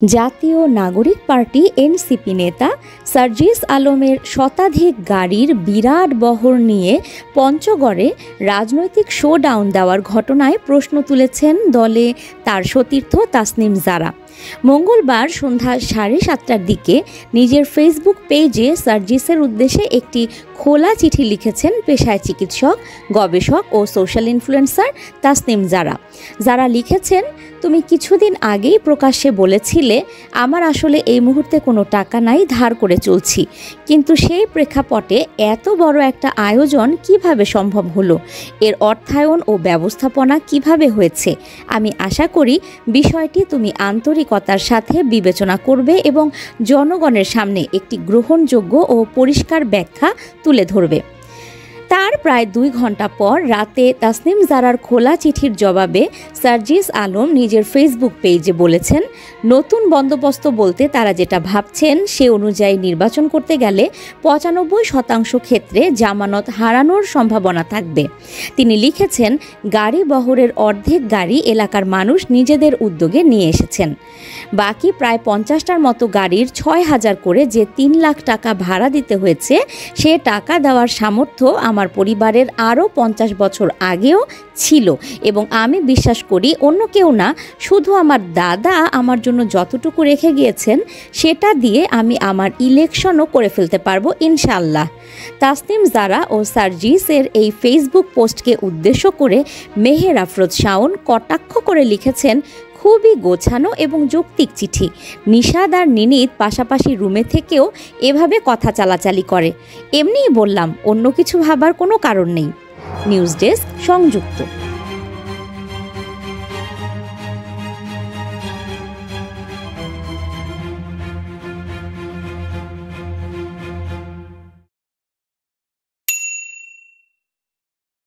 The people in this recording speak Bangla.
জাতীয় নাগরিক পার্টি এনসিপি নেতা সার্জিস আলমের শতাধিক গাড়ির বিরাট বহর নিয়ে পঞ্চগড়ে রাজনৈতিক শোডাউন দেওয়ার ঘটনায় প্রশ্ন তুলেছেন দলে তার সতীর্থ তাসনিম জারা। মঙ্গলবার সন্ধ্যা 7:30টার দিকে নিজের ফেসবুক পেজে সার্জিসের উদ্দেশ্যে একটি খোলা চিঠি লিখেছেন পেশায় চিকিৎসক, গবেষক ও সোশ্যাল ইনফ্লুয়েন্সার তাসনিম জারা। যারা লিখেছেন, তুমি কিছুদিন আগেই প্রকাশ্যে বলেছিলে আমার আসলে এই মুহূর্তে কোনো টাকা নাই, ধার করে চলছি, কিন্তু সেই প্রেক্ষাপটে এত বড় একটা আয়োজন কিভাবে সম্ভব হলো, এর অর্থায়ন ও ব্যবস্থাপনা কিভাবে হয়েছে। আমি আশা করি বিষয়টি তুমি আন্তরিকতার সাথে বিবেচনা করবে এবং জনগণের সামনে একটি গ্রহণযোগ্য ও পরিষ্কার ব্যাখ্যা তুলে ধরবে। তার প্রায় 2 ঘন্টা পর রাতে তাসনিম জারার খোলা চিঠির জবাবে সার্জিস আলম নিজের ফেসবুক পেজে বলেছেন, নতুন বন্দোবস্ত বলতে তারা যেটা ভাবছেন সে অনুযায়ী নির্বাচন করতে গেলে 95% ক্ষেত্রে জামানত হারানোর সম্ভাবনা থাকবে। তিনি লিখেছেন, গাড়ি বহরের অর্ধেক গাড়ি এলাকার মানুষ নিজেদের উদ্যোগে নিয়ে এসেছেন। বাকি প্রায় 50টার মতো গাড়ির 6,000 করে যে 3 লাখ টাকা ভাড়া দিতে হয়েছে, সে টাকা দেওয়ার সামর্থ্য আমার পরিবারের আরও 50 বছর আগেও ছিল এবং আমি বিশ্বাস করি অন্য কেউ না, শুধু আমার দাদা আমার জন্য যতটুকু রেখে গিয়েছেন সেটা দিয়ে আমি আমার ইলেকশনও করে ফেলতে পারবো ইনশাআল্লাহ। তাসনিম জারা ও সার্জিসের এই ফেসবুক পোস্টকে উদ্দেশ্য করে মেহের আফরোজ শাওন কটাক্ষ করে লিখেছেন, খুবই গোছানো এবং যৌক্তিক চিঠি। নিশাদ আর নিনিত পাশাপাশি রুমে থেকেও এভাবে কথা চালাচালি করে। এমনিই বললাম, অন্য কিছু ভাবার কোনো কারণ নেই। নিউজ ডেস্ক, সংযুক্ত।